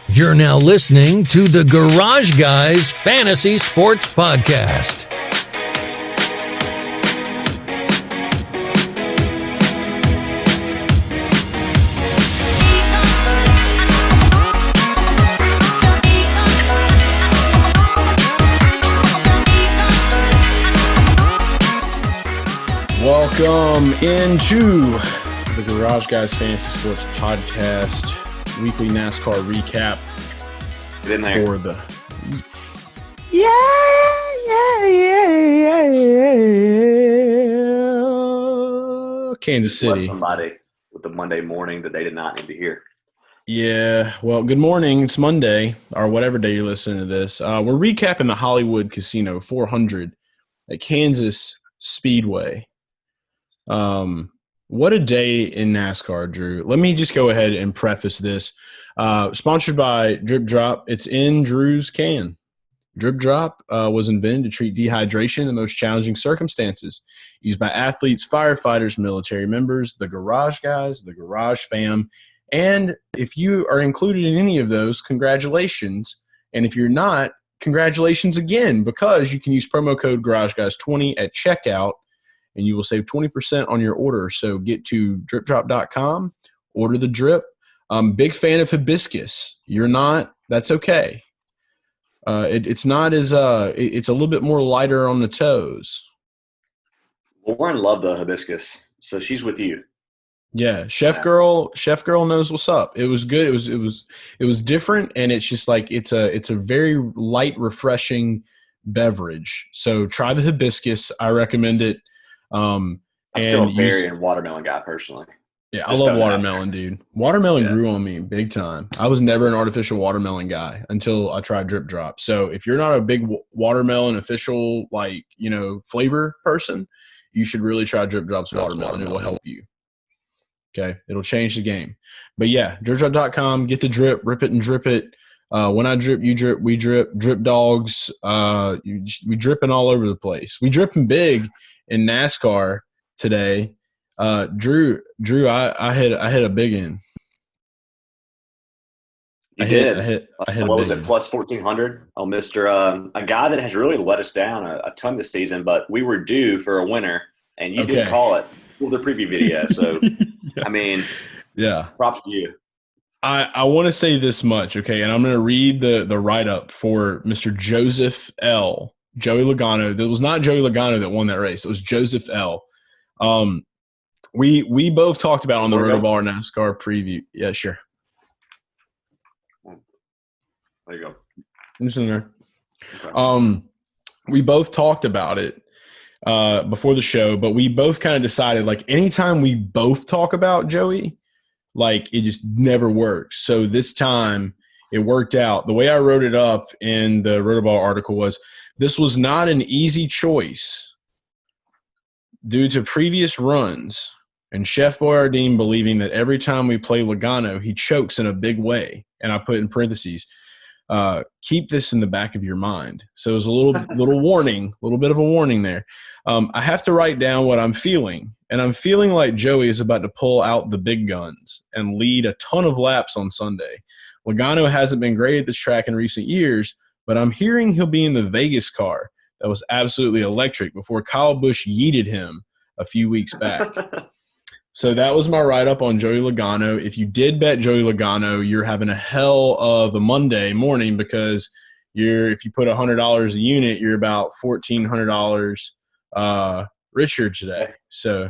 You're now listening to the Garage Guys Fantasy Sports Podcast. Welcome into the Garage Guys Fantasy Sports Podcast weekly NASCAR recap. Get in there. For the Kansas City. Somebody with the Monday morning that they did not need to hear. Yeah, well, good morning. It's Monday, or whatever day you're listening to this. We're recapping the Hollywood Casino 400 at Kansas Speedway. What a day in NASCAR, Drew. Let me just go ahead and preface this. Sponsored by Drip Drop. It's in Drew's can. Drip Drop was invented to treat dehydration in the most challenging circumstances. Used by athletes, firefighters, military members, the Garage Guys, the Garage Fam. And if you are included in any of those, congratulations. And if you're not, congratulations again, because you can use promo code GarageGuys20 at checkout, and you will save 20% on your order. So get to dripdrop.com, order the drip. Big fan of hibiscus. You're not, that's okay. It's not as, it's a little bit more lighter on the toes. Well, we're in love with the hibiscus, so she's with you. Yeah, Chef Girl knows what's up. It was good. It was different, and it's just like it's a very light, refreshing beverage. So try the hibiscus. I recommend it. I'm still a berry and watermelon guy personally. Yeah, I love watermelon, dude. Watermelon grew on me big time. I was never an artificial watermelon guy until I tried Drip Drop. So if you're not a big watermelon official, flavor person, you should really try Drip Drop's watermelon. It will help you. Okay, it'll change the game. But yeah, dripdrop.com, get the drip, rip it and drip it. When I drip, you drip, we drip. Drip dogs, we dripping all over the place. We dripping big in NASCAR today. Drew, I hit a big one. I hit what was it, plus 1,400? Oh, a guy that has really let us down a ton this season, but we were due for a winner, and you did call it with the preview video. So, yeah. I mean, yeah, props to you. I want to say this much, okay, and I'm going to read the write-up for Mr. Joseph L. Joey Logano. It was not Joey Logano that won that race. It was Joseph L. We both talked about on the Rotobar NASCAR preview. Yeah, sure. There you go. I'm just in there. Okay. We both talked about it before the show, but we both kind of decided, like, anytime we both talk about Joey, like, it just never works. So this time it worked out. The way I wrote it up in the Rotobar article was, this was not an easy choice due to previous runs and Chef Boyardee believing that every time we play Logano, he chokes in a big way. And I put in parentheses, keep this in the back of your mind. So it was a little warning, a little bit of a warning there. I have to write down what I'm feeling. And I'm feeling like Joey is about to pull out the big guns and lead a ton of laps on Sunday. Logano hasn't been great at this track in recent years, but I'm hearing he'll be in the Vegas car that was absolutely electric before Kyle Busch yeeted him a few weeks back. So that was my write-up on Joey Logano. If you did bet Joey Logano, you're having a hell of a Monday morning, because if you put $100 a unit, you're about $1,400 richer today. So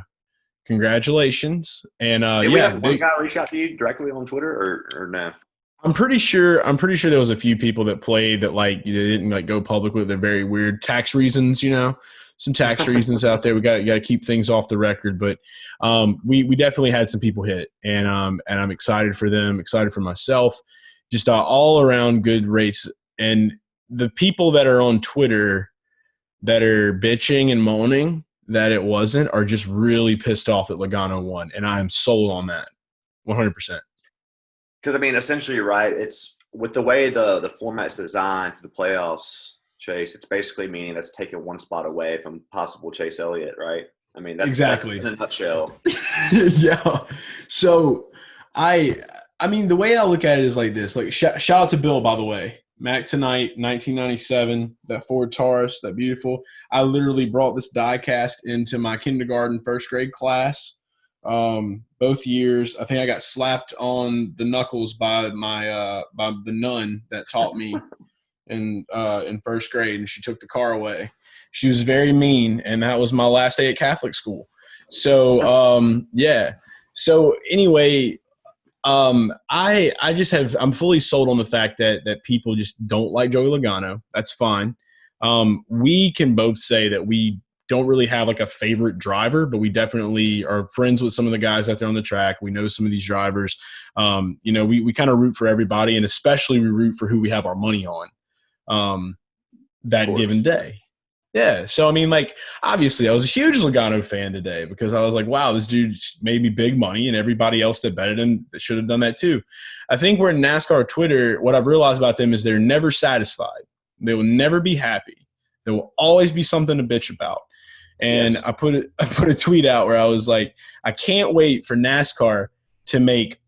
congratulations. And we have one guy reach out to you directly on Twitter or no? I'm pretty sure there was a few people that played that, like, they didn't, like, go public with their very weird tax reasons, some tax reasons out there. We got to keep things off the record, but we definitely had some people hit, and I'm excited for them, excited for myself. Just all around good race. And the people that are on Twitter that are bitching and moaning that it wasn't are just really pissed off that Logano won, and I'm sold on that 100%. Because, I mean, essentially, right, it's with the way the format's designed for the playoffs, Chase, it's basically meaning that's taking one spot away from possible Chase Elliott, right? I mean, that's exactly in a nutshell. Yeah. So I I mean, the way I look at it is like this. Like, shout out to Bill, by the way. Mac Tonight, 1997, that Ford Taurus, that beautiful. I literally brought this die cast into my kindergarten, first grade class. Both years, I think I got slapped on the knuckles by by the nun that taught me in first grade, and she took the car away. She was very mean, and that was my last day at Catholic school. So, yeah. So anyway, I'm fully sold on the fact that people just don't like Joey Logano. That's fine. We can both say that we don't really have like a favorite driver, but we definitely are friends with some of the guys out there on the track. We know some of these drivers. We kind of root for everybody, and especially we root for who we have our money on that given day. Yeah. So, I mean, like, obviously I was a huge Logano fan today because I was like, wow, this dude made me big money, and everybody else that betted him should have done that too. I think we're in NASCAR Twitter. What I've realized about them is they're never satisfied. They will never be happy. There will always be something to bitch about. And yes. I put a tweet out where I was like, I can't wait for NASCAR to make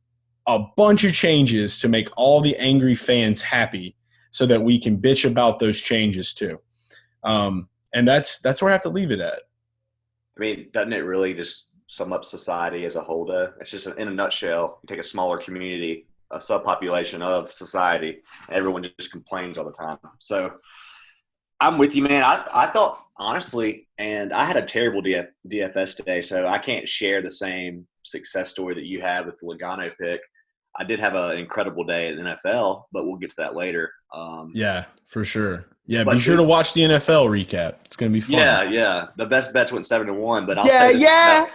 a bunch of changes to make all the angry fans happy so that we can bitch about those changes too. And that's where I have to leave it at. I mean, doesn't it really just sum up society as a whole, though? It's just in a nutshell. You take a smaller community, a subpopulation of society, and everyone just complains all the time. So I'm with you, man. I thought, honestly, and I had a terrible DFS today, so I can't share the same success story that you had with the Logano pick. I did have an incredible day at the NFL, but we'll get to that later. Yeah, for sure. Yeah, be sure to watch the NFL recap. It's going to be fun. Yeah. The best bets went 7-1, but I'll say this. Yeah.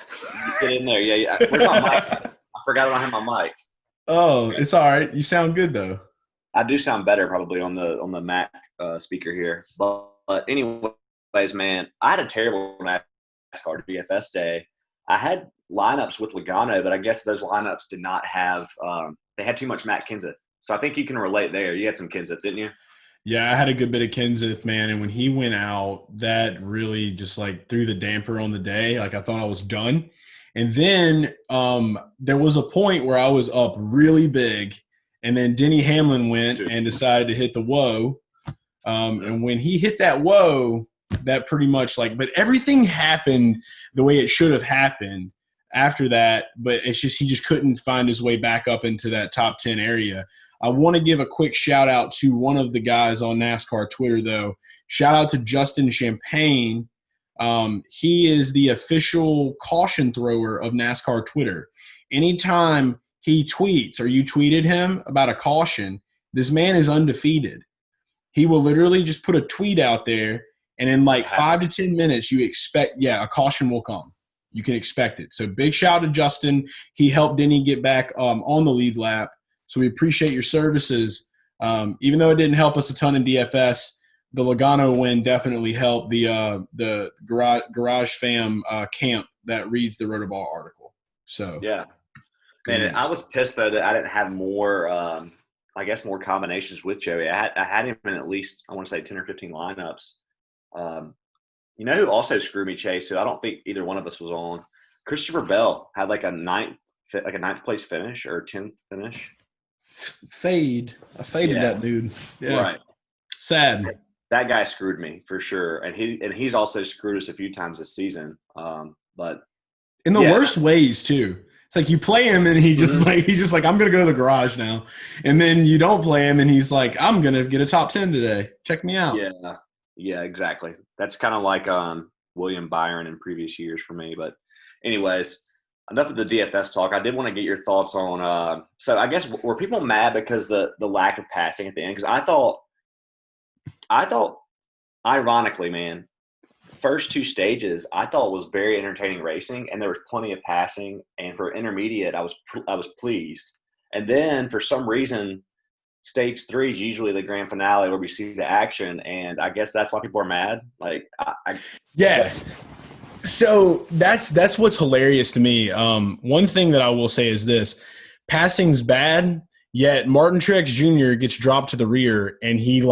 Get in there. Yeah. Where's my mic? I forgot I don't have my mic. Oh, okay. It's all right. You sound good, though. I do sound better probably on the Mac speaker here. But anyways, man, I had a terrible NASCAR DFS day. I had lineups with Logano, but I guess those lineups did not have they had too much Matt Kenseth. So I think you can relate there. You had some Kenseth, didn't you? Yeah, I had a good bit of Kenseth, man. And when he went out, that really just like threw the damper on the day. Like I thought I was done. And then there was a point where I was up really big. And then Denny Hamlin went and decided to hit the whoa. And when he hit that whoa, that pretty much but everything happened the way it should have happened after that. But it's just he just couldn't find his way back up into that top 10 area. I want to give a quick shout out to one of the guys on NASCAR Twitter, though. Shout out to Justin Champagne. He is the official caution thrower of NASCAR Twitter. Anytime he tweets or you tweeted him about a caution, this man is undefeated. He will literally just put a tweet out there, and in 5 to 10 minutes, you expect, a caution will come. You can expect it. So big shout out to Justin. He helped Denny get back on the lead lap. So we appreciate your services. Even though it didn't help us a ton in DFS, the Logano win definitely helped the Garage Fam camp that reads the Rotoball article. So yeah, man, I was pissed though that I didn't have more. More combinations with Joey. I had him in at least, I want to say 10 or 15 lineups. You know who also screwed me, Chase, who I don't think either one of us was on? Christopher Bell had a ninth place finish or 10th finish. I faded that dude. Yeah. Right. Sad. That guy screwed me for sure. And he's also screwed us a few times this season. But in the worst ways too. It's like you play him and he's just like, I'm going to go to the garage now. And then you don't play him and he's like, I'm going to get a top 10 today. Check me out. Yeah, exactly. That's kind of like William Byron in previous years for me. But anyways, enough of the DFS talk. I did want to get your thoughts on so I guess were people mad because the lack of passing at the end? Because I thought ironically, man, first two stages I thought was very entertaining racing, and there was plenty of passing, and for intermediate I was pleased. And then for some reason stage 3 is usually the grand finale where we see the action, and I guess that's why people are mad. So that's what's hilarious to me. One thing that I will say is this: passing's bad, yet Martin Truex Jr. gets dropped to the rear, and he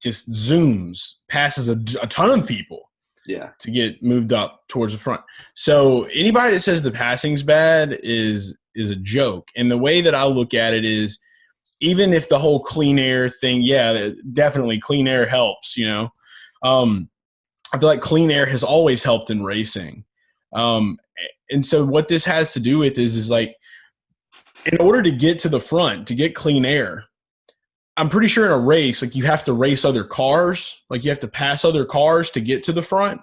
just zooms, passes a ton of people. Yeah, to get moved up towards the front. So anybody that says the passing's bad is is a joke. And the way that I look at it is, even if the whole clean air thing, yeah, definitely clean air helps, you know. I feel like clean air has always helped in racing. And so what this has to do with is like, in order to get to the front, to get clean air, I'm pretty sure in a race, like you have to race other cars, like you have to pass other cars to get to the front.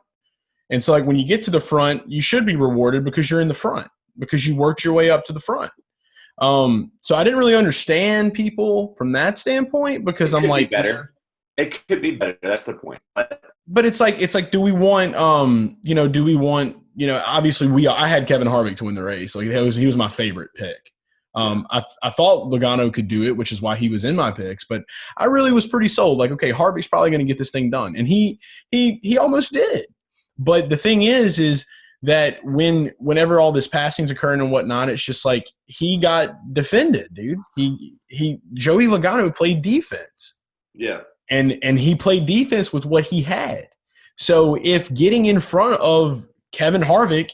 And so like when you get to the front, you should be rewarded because you're in the front, because you worked your way up to the front. So I didn't really understand people from that standpoint, because I'm like, better. It could be better. That's the point. But it's like, do we want, obviously I had Kevin Harvick to win the race. Like he was my favorite pick. I thought Logano could do it, which is why he was in my picks, but I really was pretty sold. Like, okay, Harvick's probably going to get this thing done. And he almost did. But the thing is that whenever all this passing's occurring and whatnot, it's just like he got defended, dude. Joey Logano played defense. Yeah. And he played defense with what he had. So if getting in front of Kevin Harvick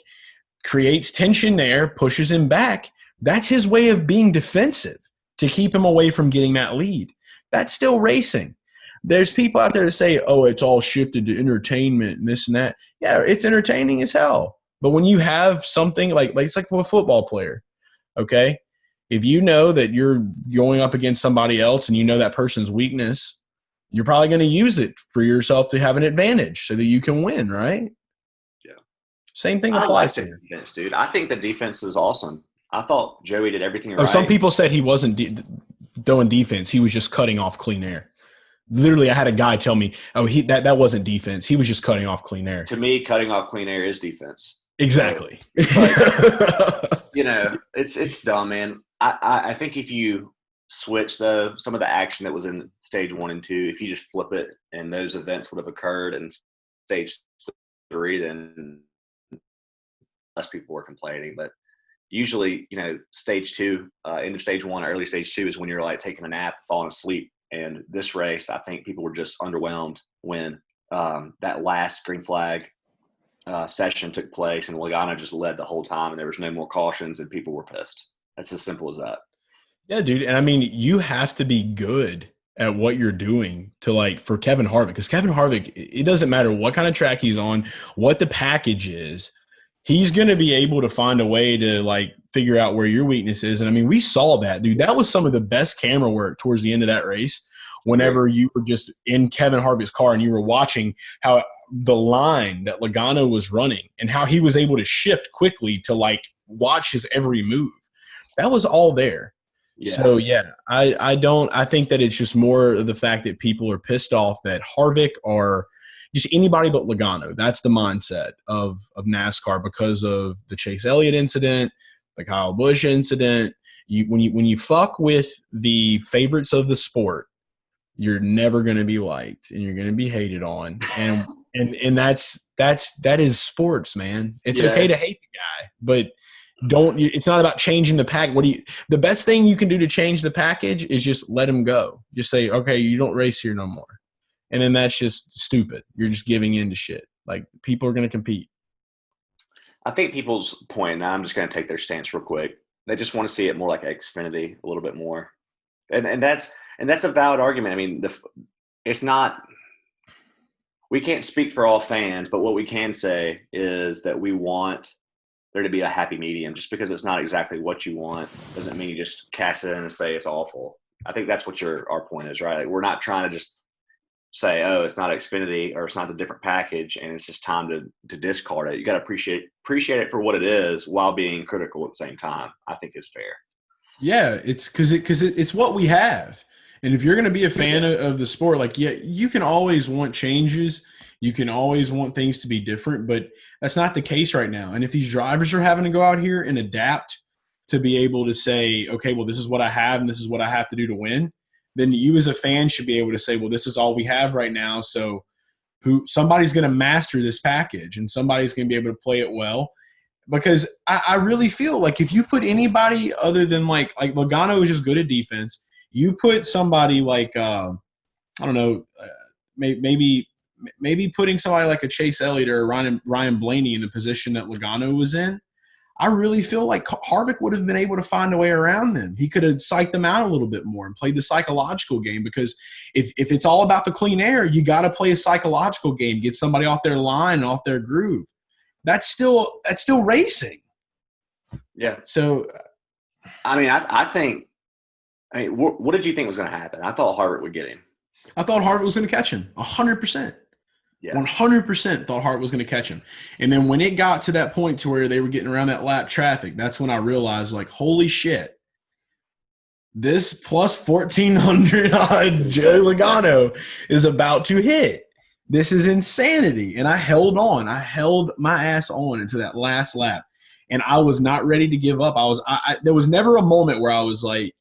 creates tension there, pushes him back, that's his way of being defensive to keep him away from getting that lead. That's still racing. There's people out there that say, oh, it's all shifted to entertainment and this and that. Yeah, it's entertaining as hell. But when you have something like it's like a football player, okay? If you know that you're going up against somebody else and you know that person's weakness, you're probably going to use it for yourself to have an advantage so that you can win, right? Yeah. Same thing applies to defense, dude. I think the defense is awesome. I thought Joey did everything right. Oh, some people said he wasn't doing defense. He was just cutting off clean air. Literally, I had a guy tell me, oh, that wasn't defense. He was just cutting off clean air. To me, cutting off clean air is defense. Exactly. It's dumb, man. I think if you switch, though, some of the action that was in stage 1 and 2, if you just flip it and those events would have occurred in stage 3, then less people were complaining. But usually, stage 2, end of stage 1, early stage 2 is when you're like taking a nap, falling asleep. And this race, I think people were just underwhelmed when that last green flag session took place and Logano just led the whole time and there was no more cautions and people were pissed. That's as simple as that. Yeah, dude. And I mean, you have to be good at what you're doing for Kevin Harvick, because Kevin Harvick, it doesn't matter what kind of track he's on, what the package is, he's going to be able to find a way to figure out where your weakness is. And I mean, we saw that, dude. That was some of the best camera work towards the end of that race. Whenever you were just in Kevin Harvick's car and you were watching how the line that Logano was running and how he was able to shift quickly to watch his every move. That was all there. Yeah. So yeah, I think that it's just more of the fact that people are pissed off that Harvick or just anybody but Logano. That's the mindset of NASCAR because of the Chase Elliott incident, the Kyle Busch incident. When you fuck with the favorites of the sport, you're never going to be liked and you're going to be hated on. And that is sports, man. It's okay to hate the guy, but it's not about changing the pack. The best thing you can do to change the package is just let him go. Just say, okay, you don't race here no more. And then that's just stupid. You're just giving in to shit. People are going to compete. I think people's point, now I'm just going to take their stance real quick. They just want to see it more like Xfinity a little bit more. And that's a valid argument. I mean, it's not – we can't speak for all fans, but what we can say is that we want there to be a happy medium. Just because it's not exactly what you want doesn't mean you just cast it in and say it's awful. I think that's what our point is, right? We're not trying to just say, oh, it's not Xfinity or it's not a different package and it's just time to discard it. You got to appreciate it for what it is while being critical at the same time. I think it's fair. Yeah, it's because it's what we have. And if you're going to be a fan of the sport, you can always want changes. You can always want things to be different, but that's not the case right now. And if these drivers are having to go out here and adapt to be able to say, okay, well, this is what I have and this is what I have to do to win, then you as a fan should be able to say, well, this is all we have right now. So somebody's going to master this package and somebody's going to be able to play it well. Because I really feel like if you put anybody other than like Logano is just good at defense, you put somebody maybe putting somebody like a Chase Elliott or Ryan Blaney in the position that Logano was in, I really feel like Harvick would have been able to find a way around them. He could have psyched them out a little bit more and played the psychological game, because if it's all about the clean air, you got to play a psychological game, get somebody off their line and off their groove. That's still racing. Yeah. So, I mean, what did you think was going to happen? I thought Harvick would get him. I thought Harvick was going to catch him 100%. Yeah. 100% thought Hart was going to catch him. And then when it got to that point to where they were getting around that lap traffic, that's when I realized, like, holy shit, this plus 1,400 on Joey Logano is about to hit. This is insanity. And I held on. I held my ass on into that last lap. And I was not ready to give up. There was never a moment where I was like,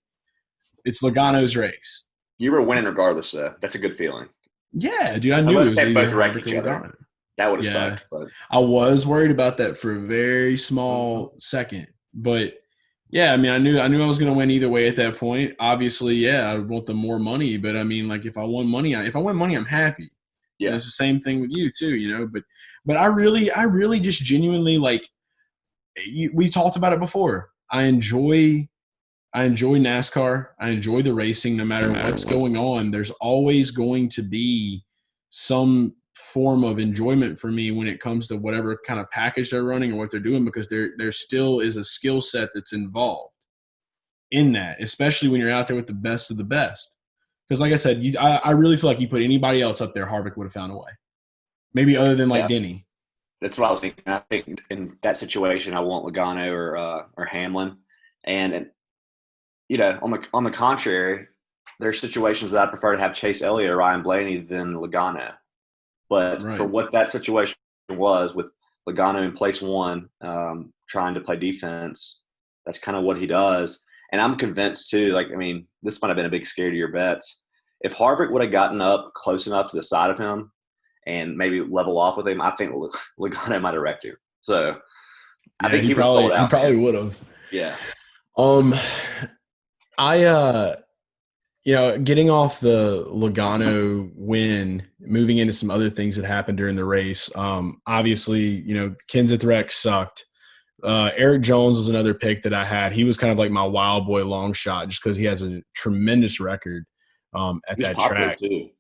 it's Logano's race. You were winning regardless, though. That's a good feeling. Yeah, dude, I knew Unless it was they both either wrecked Harvick each or other. Logano. That would have sucked. But I was worried about that for a very small second. But, yeah, I mean, I knew I was going to win either way at that point. Obviously, yeah, I want the more money. But, I mean, like, if I win money, I'm happy. Yeah. And it's the same thing with you too, you know. But I really just genuinely, like, we talked about it before. I enjoy NASCAR. I enjoy the racing no matter what's going on. There's always going to be some form of enjoyment for me when it comes to whatever kind of package they're running or what they're doing, because there still is a skill set that's involved in that, especially when you're out there with the best of the best. Because like I said, I really feel like you put anybody else up there, Harvick would have found a way. Maybe other than Denny. That's what I was thinking. I think in that situation, I want Logano or Hamlin. And you know, on the contrary, there are situations that I prefer to have Chase Elliott or Ryan Blaney than Logano. But for what that situation was with Logano in place one, trying to play defense, that's kind of what he does. And I'm convinced too, like, I mean, this might have been a big scare to your bets. If Harvick would have gotten up close enough to the side of him and maybe level off with him, I think Logano might have wrecked him. So I think he probably would have. Yeah. Getting off the Logano win, moving into some other things that happened during the race. Obviously, Kenseth wreck sucked. Eric Jones was another pick that I had. He was kind of like my wild boy long shot just because he has a tremendous record at that track. Too.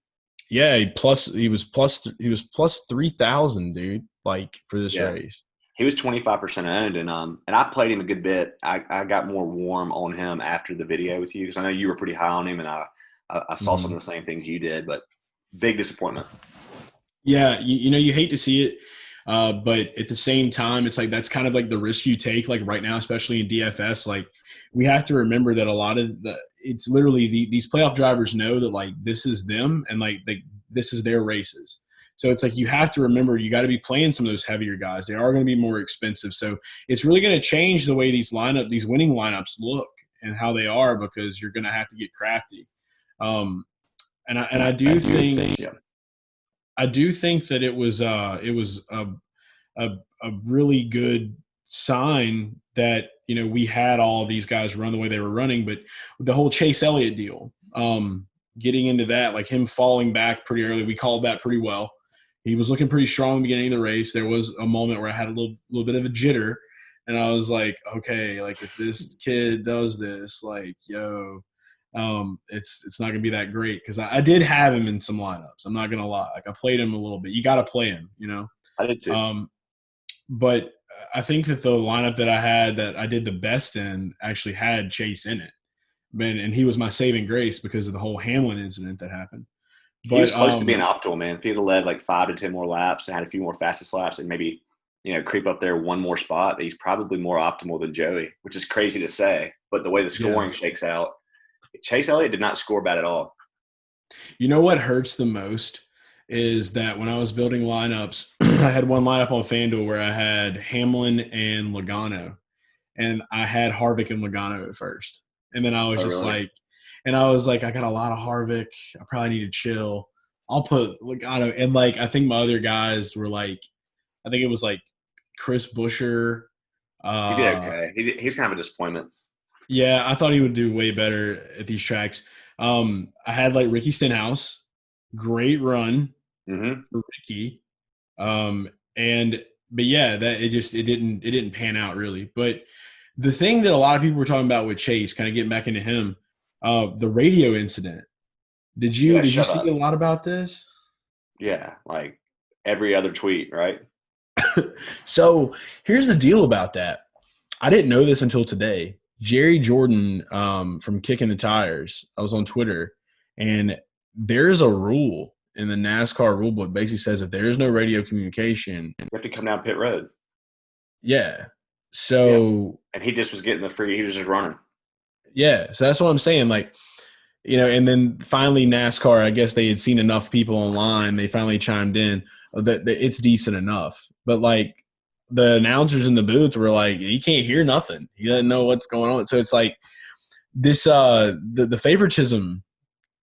Yeah, he was plus 3,000, dude, like for this race. He was 25% owned, and I played him a good bit. I got more warm on him after the video with you because I know you were pretty high on him, and I saw some of the same things you did, but big disappointment. Yeah, you hate to see it, but at the same time, it's like that's kind of like the risk you take. Like right now, especially in DFS, like we have to remember that a lot of it's literally these playoff drivers know that like this is them and like this is their races. So it's like you have to remember you got to be playing some of those heavier guys. They are going to be more expensive. So it's really going to change the way these winning lineups look and how they are because you're going to have to get crafty. I do think that it was a really good sign that we had all these guys run the way they were running, but the whole Chase Elliott deal, getting into that, like him falling back pretty early, we called that pretty well. He was looking pretty strong at the beginning of the race. There was a moment where I had a little bit of a jitter, and I was like, okay, like if this kid does this, like, yo, it's not gonna be that great because I did have him in some lineups. I'm not gonna lie, like I played him a little bit. You got to play him, I did too. But I think that the lineup that I had that I did the best in actually had Chase in it, and he was my saving grace because of the whole Hamlin incident that happened. But, he was close to being optimal, man. If he had led like 5 to 10 more laps and had a few more fastest laps and maybe, creep up there one more spot, he's probably more optimal than Joey, which is crazy to say. But the way the scoring shakes out, Chase Elliott did not score bad at all. You know what hurts the most is that when I was building lineups, I had one lineup on FanDuel where I had Hamlin and Logano, and I had Harvick and Logano at first. And then I was I got a lot of Harvick. I probably need to chill. I'll put Logano. And, like, I think my other guys were, like, I think it was, like, Chris Buescher. He did okay. He's kind of a disappointment. Yeah, I thought he would do way better at these tracks. I had, like, Ricky Stenhouse. Great run for Ricky. And yeah, that it didn't pan out really. But the thing that a lot of people were talking about with Chase, kind of getting back into him, the radio incident. Did you see a lot about this? Yeah, like every other tweet, right? So here's the deal about that. I didn't know this until today. Jerry Jordan from Kicking the Tires, I was on Twitter, and there's a rule in the NASCAR rule book basically says if there is no radio communication, you have to come down pit road. Yeah. So and he just was getting the free. He was just running. Yeah. So that's what I'm saying. Like, and then finally NASCAR, I guess they had seen enough people online. They finally chimed in that it's decent enough. But like the announcers in the booth were like, he can't hear nothing. He doesn't know what's going on. So it's like this, the favoritism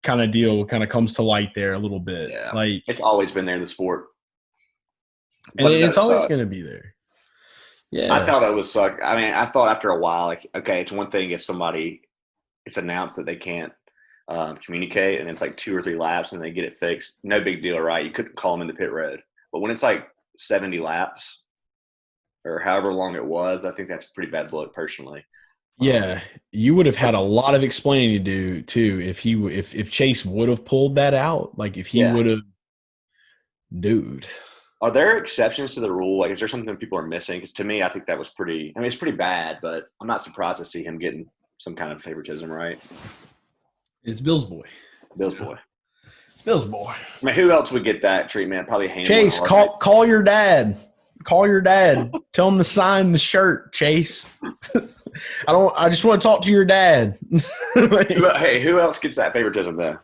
kind of deal kind of comes to light there a little bit. Yeah. Like it's always been there in the sport. And it's always going to be there. Yeah. I thought it would suck. I mean, I thought after a while, like, okay, it's one thing if it's announced that they can't communicate and it's like 2 or 3 laps and they get it fixed. No big deal, right? You couldn't call them in the pit road. But when it's like 70 laps or however long it was, I think that's a pretty bad look personally. Yeah, you would have had a lot of explaining to do too if Chase would have pulled that out. Like if he would have, dude. Are there exceptions to the rule? Like, is there something people are missing? Because to me, I think that was pretty. I mean, it's pretty bad, but I'm not surprised to see him getting some kind of favoritism, right? It's Bill's boy. Bill's boy. It's Bill's boy. I mean, who else would get that treatment? Probably Chase. Call your dad. Call your dad. Tell him to sign the shirt, Chase. I just want to talk to your dad. Hey, who else gets that favoritism then?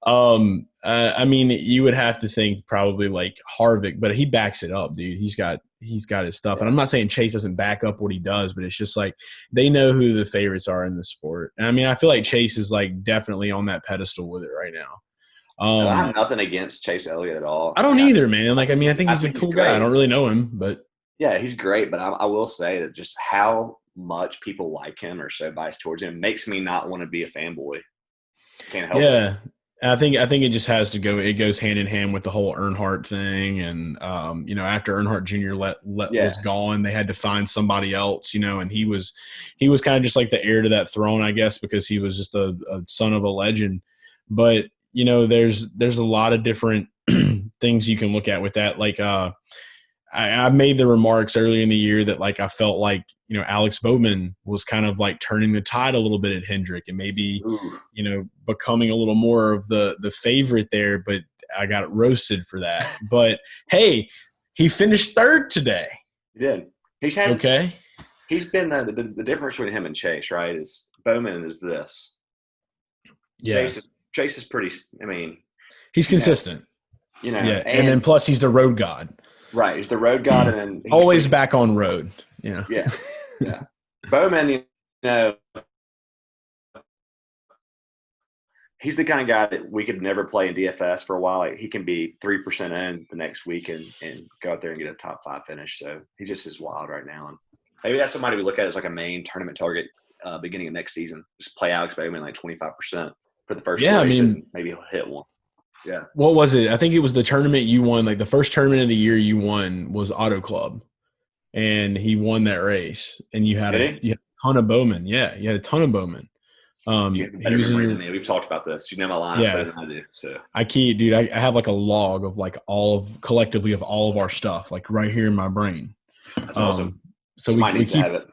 I mean, you would have to think probably like Harvick, but he backs it up, dude. He's got his stuff. And I'm not saying Chase doesn't back up what he does, but it's just like they know who the favorites are in the sport. And I mean, I feel like Chase is like definitely on that pedestal with it right now. I have nothing against Chase Elliott at all. I don't either, man. Like, I mean, I think he's a cool guy. I don't really know him, but yeah, he's great. But I will say that just how much people like him or so biased towards him makes me not want to be a fanboy. Can't help it. Yeah. I think it just has to go. It goes hand in hand with the whole Earnhardt thing, and after Earnhardt Jr. was gone, they had to find somebody else, and he was kind of just like the heir to that throne, I guess, because he was just a son of a legend. But there's a lot of different things you can look at with that. Like I made the remarks earlier in the year that like I felt like Alex Bowman was kind of like turning the tide a little bit at Hendrick and maybe becoming a little more of the favorite there, but I got roasted for that. But hey, he finished third today. He did. He's been the difference between him and Chase, right? Is Bowman is this. Yeah. Chase is pretty. I mean, he's consistent. Yeah, and then plus he's the road god. Right, he's the road god, and then always back on road. Yeah. Bowman, he's the kind of guy that we could never play in DFS for a while. Like, he can be 3% in the next week and go out there and get a top 5 finish. So he just is wild right now. And maybe that's somebody we look at as like a main tournament target beginning of next season. Just play Alex Bowman like 25% for the first 4 races, and maybe he'll hit one. Yeah. What was it? I think it was the tournament you won. Like the first tournament of the year you won was Auto Club, and he won that race. And you had a ton of Bowman. Yeah, you had a ton of Bowman. You better memory than me. We've talked about this. You know my lineup better than I do. So I have like a log of like collectively of all of our stuff, like right here in my brain. That's awesome. So we keep it.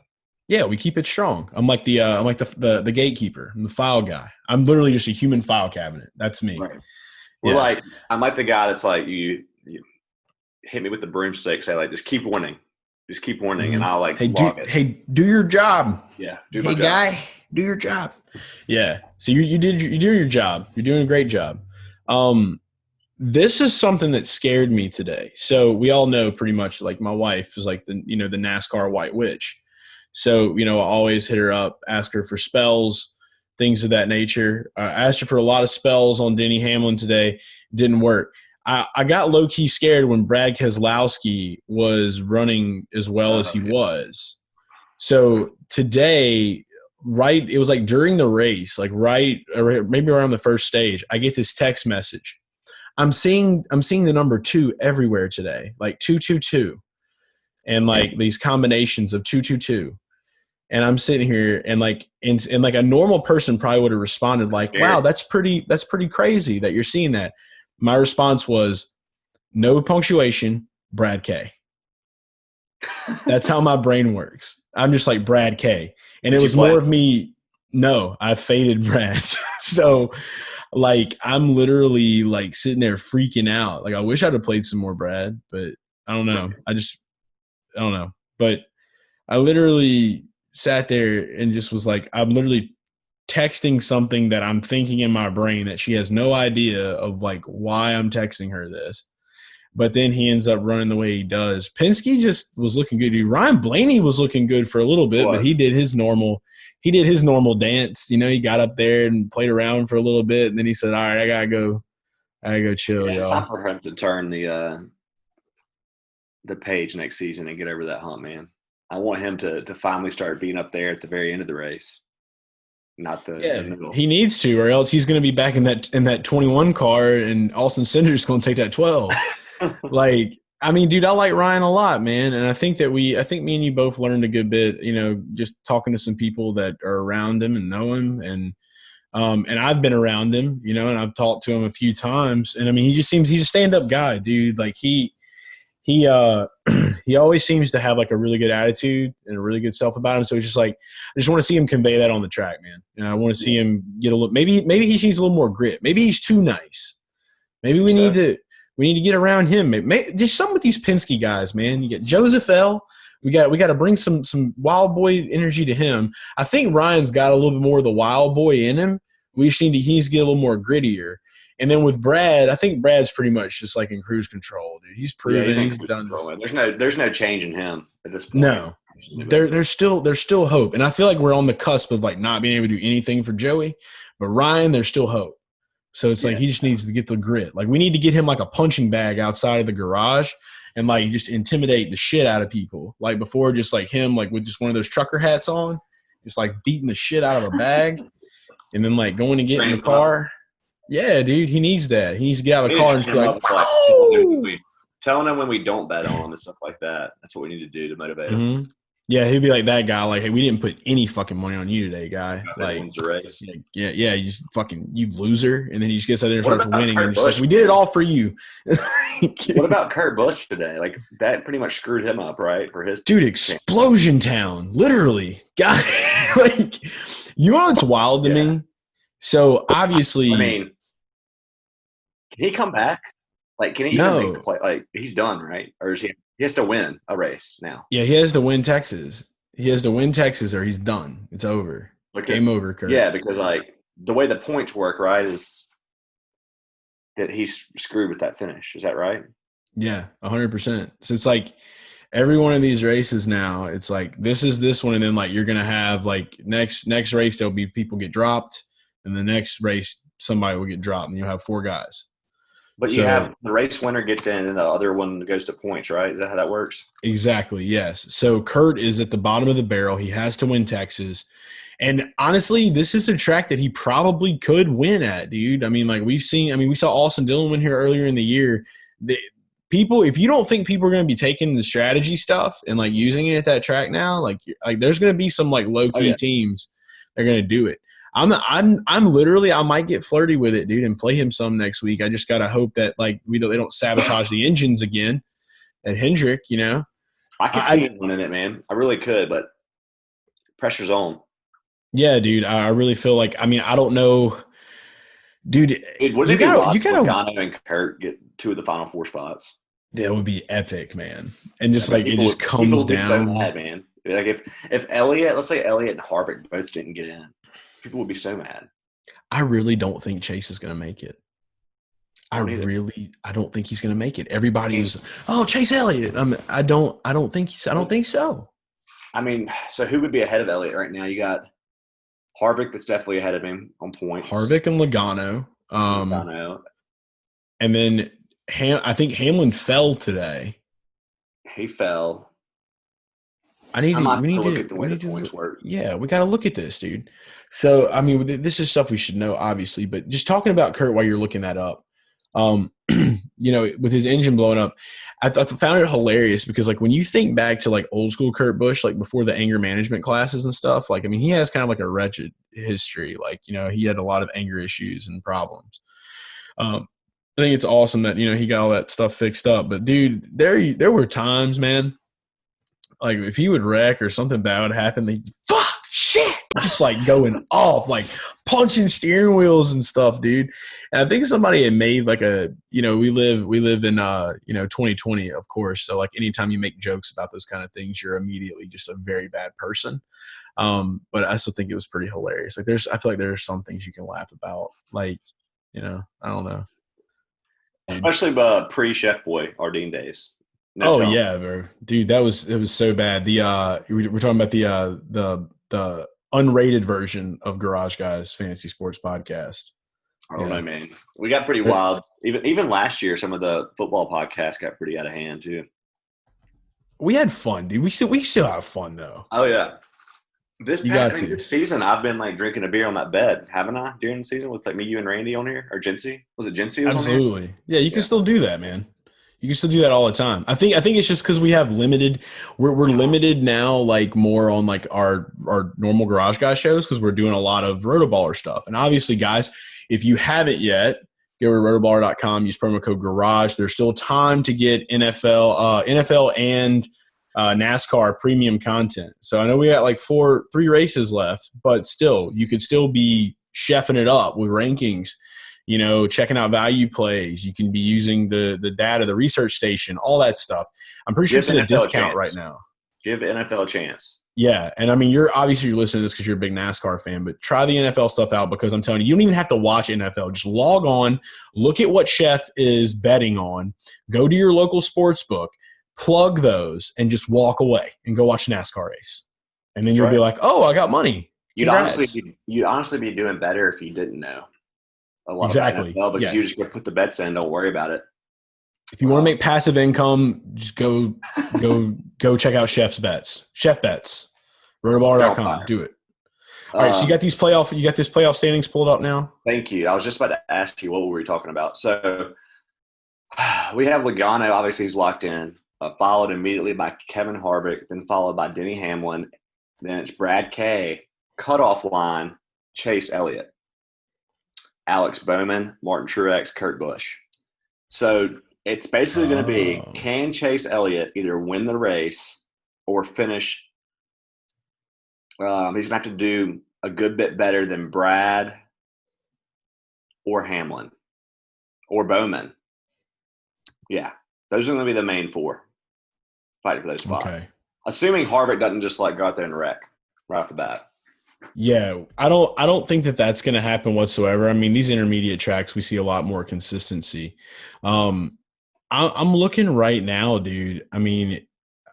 Yeah, we keep it strong. I'm like the gatekeeper. I'm the file guy. I'm literally just a human file cabinet. That's me. Right. I'm like the guy that's like you hit me with the broomstick, say like just keep winning, mm-hmm. and I'll like hey, do your job. Yeah, my job. Guy, do your job. Yeah, so you're doing your job. You're doing a great job. This is something that scared me today. So we all know pretty much like my wife is like the NASCAR white witch. So I always hit her up, ask her for spells. Things of that nature. I asked her for a lot of spells on Denny Hamlin today. Didn't work. I got low-key scared when Brad Keselowski was running as well as he was. So today, it was like during the race, like or maybe around the first stage, I get this text message. I'm seeing the number 2 everywhere today, like 222. and like these combinations of 2-2-2. And I'm sitting here and like and like a normal person probably would have responded like, wow, that's pretty crazy that you're seeing that. My response was no punctuation, Brad K. That's how my brain works. I'm just like Brad K. And it was more of me. No, I faded Brad. So like I'm literally like sitting there freaking out. Like I wish I'd have played some more Brad, but I don't know. I don't know. But I literally sat there and just was like, I'm literally texting something that I'm thinking in my brain that she has no idea of like why I'm texting her this. But then he ends up running the way he does. Penske just was looking good, dude. Ryan Blaney was looking good for a little bit, but he did his normal dance. You know, he got up there and played around for a little bit, and then he said, all right, I gotta go chill, It's y'all. time for him to turn the page next season and get over that hump, man. I want him to finally start being up there at the very end of the race. Not the middle. He needs to, or else he's going to be back in that 21 car, and Austin Cinder's going to take that 12. Like, I mean, dude, I like Ryan a lot, man, and I think me and you both learned a good bit, you know, just talking to some people that are around him and know him, and I've been around him, you know, and I've talked to him a few times, and I mean, he's a stand-up guy, dude. Like he always seems to have like a really good attitude and a really good self about him. So it's just like, I just want to see him convey that on the track, man. And I want to see him get a little, maybe he needs a little more grit. Maybe he's too nice. Maybe we need to get around him. Maybe just some with these Penske guys, man. You get Joseph L. We got to bring some wild boy energy to him. I think Ryan's got a little bit more of the wild boy in him. We just need to get a little more grittier. And then with Brad, I think Brad's pretty much just like in cruise control, dude. He's proven he's done this. There's no change in him at this point. No, there's still hope, and I feel like we're on the cusp of like not being able to do anything for Joey, but Ryan, there's still hope. So it's like he just needs to get the grit. Like we need to get him like a punching bag outside of the garage and like just intimidate the shit out of people. Like before, just like him, like with just one of those trucker hats on, just like beating the shit out of a bag, and then like going and getting in the car. Yeah, dude, he needs that. He needs to get out of the car and just be like, oh! Telling him when we don't bet on him and stuff like that. That's what we need to do to motivate him. Yeah, he'd be like that guy. Like, hey, we didn't put any fucking money on you today, guy. Like, wins the race. Yeah, you loser. And then he just gets out there and starts winning. And just like, we did it all for you. What about Kurt Busch today? Like, that pretty much screwed him up, right? For his dude, Explosion Town, literally. Guy, like, you know what's wild to me? So obviously, I mean, can he come back? Like, can he even make the play? Like, he's done, right? Or is he has to win a race now? Yeah, he has to win Texas. He has to win Texas or he's done. It's over. Game over, Kurt. Yeah, because, like, the way the points work, right, is that he's screwed with that finish. Is that right? Yeah, 100%. So it's like every one of these races now, it's like this is this one, and then, like, you're going to have, like, next race there'll be people get dropped, and the next race somebody will get dropped, and you'll have 4 guys. But you have the race winner gets in and the other one goes to points, right? Is that how that works? Exactly, yes. So Kurt is at the bottom of the barrel. He has to win Texas. And honestly, this is a track that he probably could win at, dude. I mean, like we saw Austin Dillon win here earlier in the year. If you don't think people are going to be taking the strategy stuff and like using it at that track now, like there's going to be some like low-key teams that are going to do it. I'm literally, I might get flirty with it, dude, and play him some next week. I just gotta hope that like they don't sabotage the engines again at Hendrick. You know, I could see him winning it, man. I really could, but pressure's on. Yeah, dude. I really feel like. I mean, I don't know, dude. Would it be Logano and Kurt get 2 of the final 4 spots? That would be epic, man. And just like it just comes down. So mad, man. Like if Elliott, let's say Elliott and Harvick both didn't get in. People would be so mad. I really don't think Chase is going to make it. I don't think he's going to make it. Everybody was, Chase Elliott. I don't think so. I mean, so who would be ahead of Elliott right now? You got Harvick that's definitely ahead of him on points. Harvick and Logano. And then I think Hamlin fell today. He fell. We need to look at the way the points work. Yeah, we got to look at this, dude. So, I mean, this is stuff we should know, obviously, but just talking about Kurt while you're looking that up. with his engine blowing up, I found it hilarious because like when you think back to like old school Kurt Busch, like before the anger management classes and stuff, like, I mean, he has kind of like a wretched history. Like, he had a lot of anger issues and problems. I think it's awesome that, he got all that stuff fixed up, but dude, there were times, man, like if he would wreck or something bad would happen, they fuck shit, just like going off, like punching steering wheels and stuff, dude. And I think somebody had made like we live in 2020, of course. So like anytime you make jokes about those kind of things, you're immediately just a very bad person. But I still think it was pretty hilarious. Like I feel like there are some things you can laugh about, like, I don't know. Especially pre-Chef Boy Ardeen days. Yeah, bro. Dude, it was so bad. We're talking about the unrated version of Garage Guys Fantasy Sports Podcast. I don't know, man. We got pretty wild. Even last year, some of the football podcasts got pretty out of hand too. We had fun, dude. We still have fun though. Oh yeah. This season, I've been like drinking a beer on that bed, haven't I? During the season, with like me, you, and Randy on here, or Jincy. Was it Jincy? Absolutely. Yeah, you can still do that, man. You can still do that all the time. I think it's just because we have limited. We're limited now, like more on like our normal Garage Guy shows because we're doing a lot of Rotoballer stuff. And obviously, guys, if you haven't yet, go to rotoballer.com. Use promo code Garage. There's still time to get NFL and NASCAR premium content. So I know we got like 3 races left, but still, you could still be chefing it up with rankings. Checking out value plays. You can be using the data, the research station, all that stuff. I'm pretty sure it's at a discount right now. Give NFL a chance. Yeah, and I mean, you're listening to this because you're a big NASCAR fan, but try the NFL stuff out because I'm telling you, you don't even have to watch NFL. Just log on, look at what Chef is betting on, go to your local sports book, plug those, and just walk away and go watch a NASCAR race. And then you'll be like, oh, I got money. Congrats. You'd honestly be doing better if you didn't know a lot exactly. about NFL because you just go put the bets in. Don't worry about it. If you want to make passive income, just go check out Chef Bets. Rotoballer.com. Do it. All right, so you got this playoff standings pulled up now? Thank you. I was just about to ask you what were we talking about. So we have Logano, obviously he's locked in, followed immediately by Kevin Harvick, then followed by Denny Hamlin. Then it's Brad K, cutoff line, Chase Elliott, Alex Bowman, Martin Truex, Kurt Busch. So it's basically going to be, can Chase Elliott either win the race or finish? He's going to have to do a good bit better than Brad or Hamlin or Bowman. Yeah, those are going to be the main 4 fighting for those spots. Okay. Assuming Harvick doesn't just like go out there and wreck right off the bat. Yeah, I don't think that's going to happen whatsoever. I mean, these intermediate tracks, we see a lot more consistency. I'm looking right now, dude. I mean,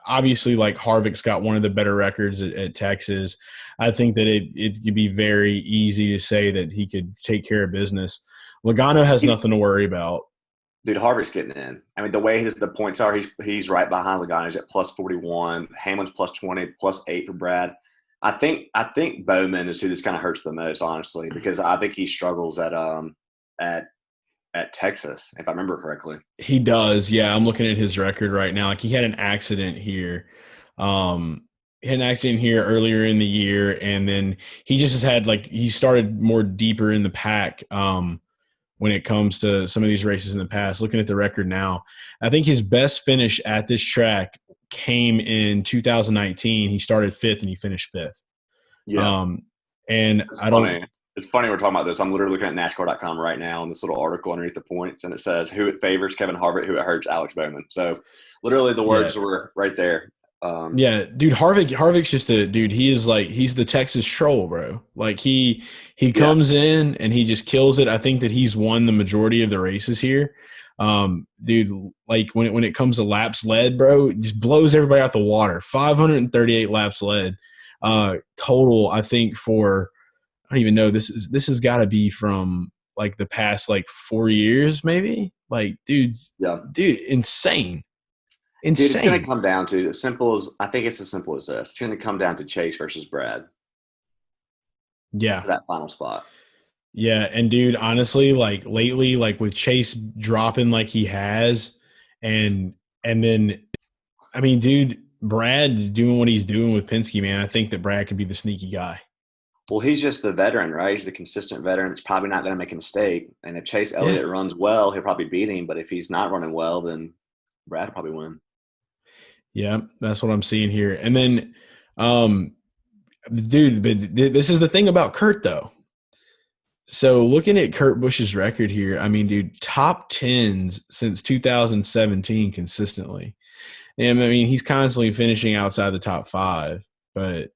obviously, like Harvick's got one of the better records at Texas. I think that it could be very easy to say that he could take care of business. Logano has nothing to worry about. Dude, Harvick's getting in. I mean, the way the points are, he's right behind Logano. He's at plus 41. Hamlin's plus 20, plus 8 for Brad. I think Bowman is who this kind of hurts the most, honestly, because I think he struggles at Texas, if I remember correctly. He does, yeah. I'm looking at his record right now. Like he had an accident here. Earlier in the year, and then he just has had he started more deeper in the pack when it comes to some of these races in the past. Looking at the record now, I think his best finish at this track came in 2019. He started 5th and he finished 5th. Yeah. And it's funny we're talking about this. I'm literally looking at NASCAR.com right now in this little article underneath the points, and it says who it favors Kevin Harvick, who it hurts Alex Bowman. So literally the words were right there. Yeah, dude, Harvick's just a dude. He's the Texas troll, bro. Like he comes in and he just kills it. I think that he's won the majority of the races here. Dude, like when it comes to laps led, bro, it just blows everybody out the water. 538 laps led total. I think for I don't even know. This has got to be from like the past 4 years, maybe. Like, dude, insane. Dude, it's going to come down to I think it's as simple as this. It's going to come down to Chase versus Brad. Yeah. For that final spot. Yeah, and dude, honestly, like lately, like with Chase dropping like he has, and then I mean, dude, Brad doing what he's doing with Penske, man. I think that Brad could be the sneaky guy. Well, he's just the veteran, right? He's the consistent veteran that's probably not going to make a mistake. And if Chase Yeah, Elliott runs well, he'll probably beat him. But if he's not running well, then Brad will probably win. yeah, that's what I'm seeing here. And then, dude, but this is the thing about Kurt though. So looking at Kurt Busch's record here, I mean, dude, top tens since 2017 consistently. And I mean, he's constantly finishing outside the top five, but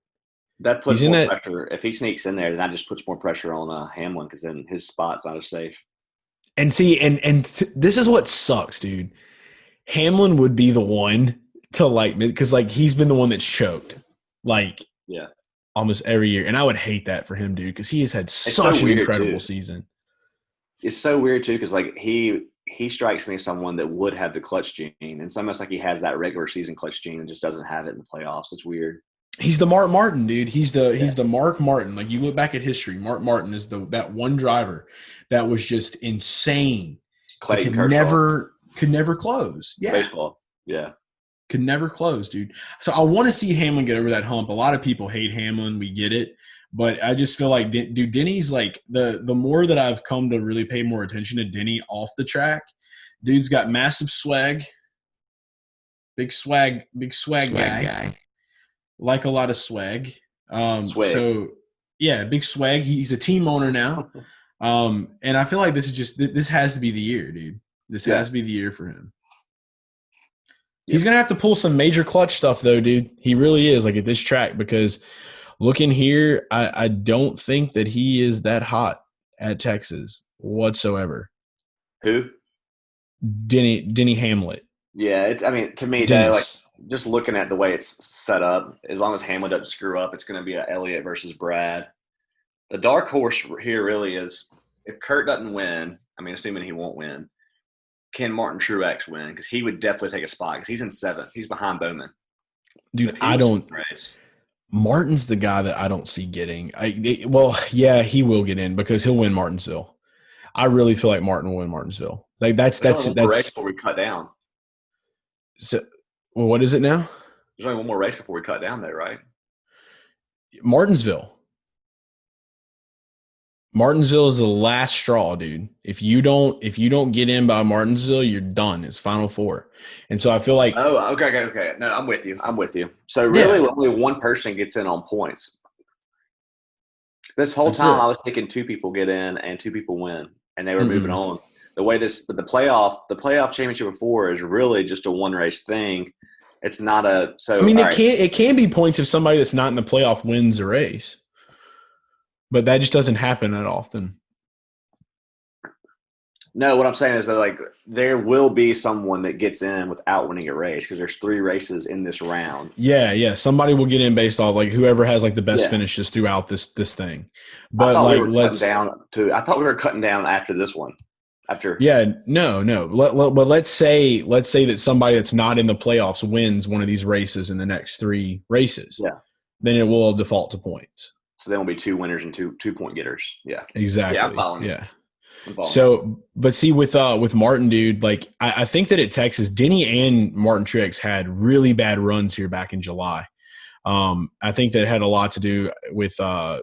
That he's puts in more that. pressure. If he sneaks in there, then that just puts more pressure on Hamlin because then his spot's not as safe. And see, this is what sucks, dude. Hamlin would be the one to like, because like he's been the one that's choked, like Yeah. almost every year, and I would hate that for him, dude, because he has had It's so such an weird, incredible too. season. It's so weird too because like he strikes me as someone that would have the clutch gene, and it's almost like he has that regular season clutch gene and just doesn't have it in the playoffs. It's weird. He's the Mark Martin, dude. He's Yeah. the Mark Martin. Like you look back at history, Mark Martin is that one driver that was just insane, but Clayton Kershaw, could never close. Yeah, baseball. Yeah. could never close, dude. So I want to see Hamlin get over that hump. A lot of people hate Hamlin. We get it. But I just feel like, dude, Denny's like the more that I've come to really pay more attention to Denny off the track, dude's got massive swag, big swag guy. Like a lot of swag. Swag. So yeah, big swag. He's a team owner now. And I feel like this has to be the year, dude. This has to be the year for him. Yep. He's gonna have to pull some major clutch stuff though, dude. He really is, like at this track, because looking here, I don't think that he is that hot at Texas whatsoever. Who? Denny Hamlet. Yeah, I mean, to me, though, like just looking at the way it's set up, as long as Hamlin doesn't screw up, it's going to be a Elliott versus Brad. The dark horse here really is if Kurt doesn't win. I mean, assuming he won't win, can Martin Truex win? Because he would definitely take a spot because he's in seventh. He's behind Bowman. Dude, So Martin's the guy that I don't see getting. Yeah, he will get in because he'll win Martinsville. I really feel like Martin will win Martinsville. Like that's race before we cut down. So, well, what is it now? There's only one more race before we cut down, though, right? Martinsville is the last straw, dude. If you don't get in by Martinsville, you're done. It's Final Four. And so I feel like okay. No, I'm with you. So really, only one person gets in on points. This whole time, I was thinking two people get in and two people win, and they were moving on. The way the playoff championship before is really just a one race thing. It's not a so. I mean, it can be points if somebody that's not in the playoff wins a race, but that just doesn't happen that often. No, what I'm saying is that like there will be someone that gets in without winning a race because there's 3 races in this round. Yeah. Somebody will get in based off like whoever has like the best finishes throughout this thing. But I like I thought we were cutting down after this one. No. But let's say that somebody that's not in the playoffs wins one of these races in the next 3 races. Yeah. Then it will default to points. So there will be 2 winners and 2 point getters. Yeah. Exactly. Yeah, I'm following. Yeah. So, but see, with Martin, dude, like I think that at Texas, Denny and Martin Truex had really bad runs here back in July. I think that had a lot to do with I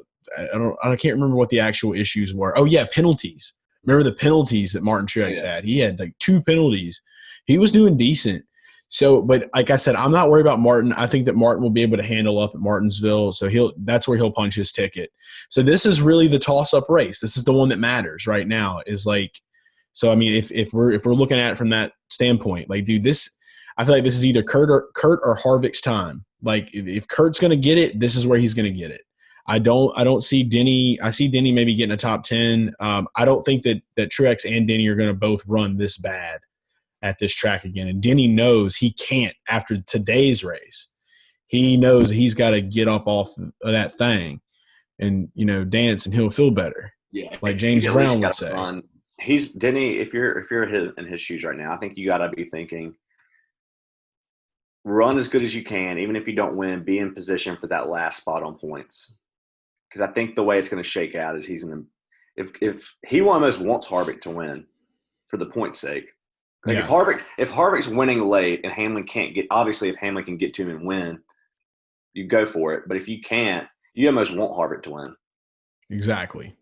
can't remember what the actual issues were. Oh yeah, penalties. Remember the penalties that Martin Truex had? He had like 2 penalties. He was doing decent. So, but like I said, I'm not worried about Martin. I think that Martin will be able to handle up at Martinsville. So that's where he'll punch his ticket. So this is really the toss-up race. This is the one that matters right now. Is like, so I mean, if we're looking at it from that standpoint, like, dude, I feel like this is either Kurt or Harvick's time. Like, if Kurt's gonna get it, this is where he's gonna get it. I don't see Denny. I see Denny maybe getting a top 10. I don't think that Truex and Denny are gonna both run this bad at this track again. And Denny knows he can't after today's race. He knows he's got to get up off of that thing and, dance, and he'll feel better. Yeah. Like James Brown would say. He's Denny, if you're in his shoes right now, I think you got to be thinking, run as good as you can. Even if you don't win, be in position for that last spot on points. Because I think the way it's going to shake out is he's going to if he almost wants Harvick to win for the point's sake. Like if Harvick's winning late and Hamlin can't get, obviously if Hamlin can get to him and win, you go for it. But if you can't, you almost want Harvick to win. Exactly.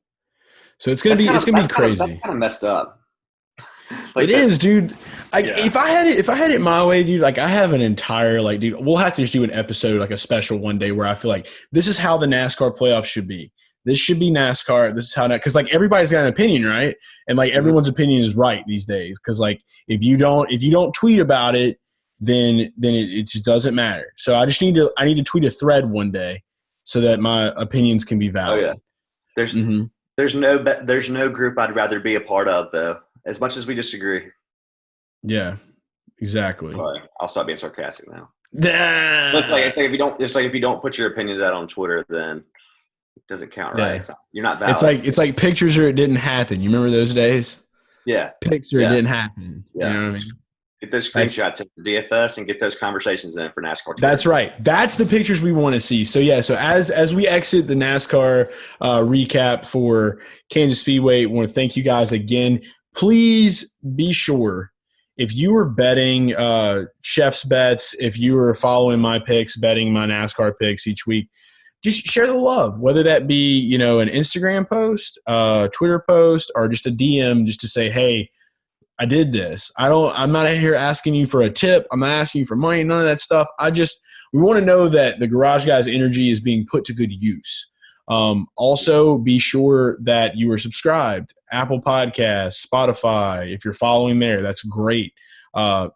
So it's gonna be crazy. That's kind of messed up. It is, dude. If I had it my way, dude, like I have an entire dude, we'll have to just do an episode, like a special one day where I feel like this is how the NASCAR playoffs should be. This should be NASCAR. This is how, because like everybody's got an opinion, right? And like everyone's opinion is right these days. Because like if you don't tweet about it, then it just doesn't matter. So I need to tweet a thread one day so that my opinions can be valid. Oh yeah, there's no group I'd rather be a part of though. As much as we disagree. Yeah, exactly. Sorry, I'll stop being sarcastic now. It's like if you don't put your opinions out on Twitter, then it doesn't count, right? Yeah. You're not valid. It's like pictures or it didn't happen. You remember those days? Yeah. Picture it didn't happen. Yeah. You know what I mean? Get those screenshots in for DFS and get those conversations in for NASCAR Twitter. That's right. That's the pictures we want to see. So yeah, so as we exit the NASCAR recap for Kansas Speedway, I want to thank you guys again. Please be sure, if you were betting Chef's bets, if you were following my picks, betting my NASCAR picks each week, just share the love, whether that be, an Instagram post, Twitter post, or just a DM just to say, hey, I did this. I'm not here asking you for a tip. I'm not asking you for money, none of that stuff. We want to know that the Garage Guys energy is being put to good use. Also, be sure that you are subscribed. Apple Podcasts, Spotify. If you're following there, that's great.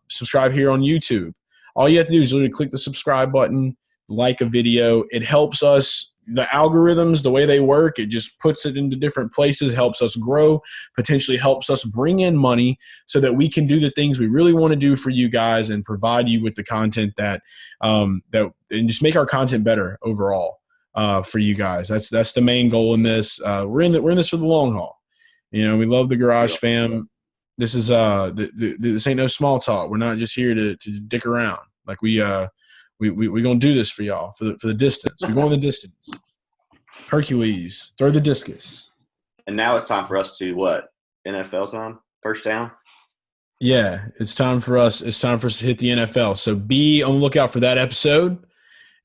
Subscribe here on YouTube. All you have to do is literally click the subscribe button, like a video. It helps us. The algorithms, the way they work, it just puts it into different places, helps us grow, potentially helps us bring in money so that we can do the things we really want to do for you guys and provide you with the content that and just make our content better overall for you guys. That's the main goal in this. We're in this for the long haul. We love the Garage fam. This is this ain't no small talk. We're not just here to dick around. Like we gonna do this for y'all for the distance. We're going the distance. Hercules, throw the discus. And now it's time for us to what? NFL time? First down? Yeah, it's time for us. It's time for us to hit the NFL. So be on the lookout for that episode,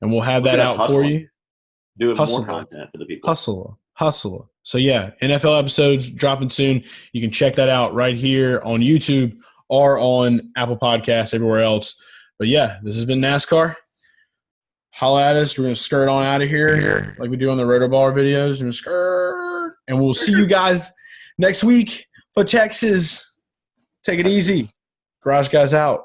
and we'll have that out for you. Doing more content for the people. Hustle. So yeah, NFL episodes dropping soon. You can check that out right here on YouTube or on Apple Podcasts, everywhere else. But yeah, this has been NASCAR. Holla at us. We're going to skirt on out of here like we do on the Rotoballer videos. We're going to skirt. And we'll see you guys next week for Texas. Take it easy. Garage Guys out.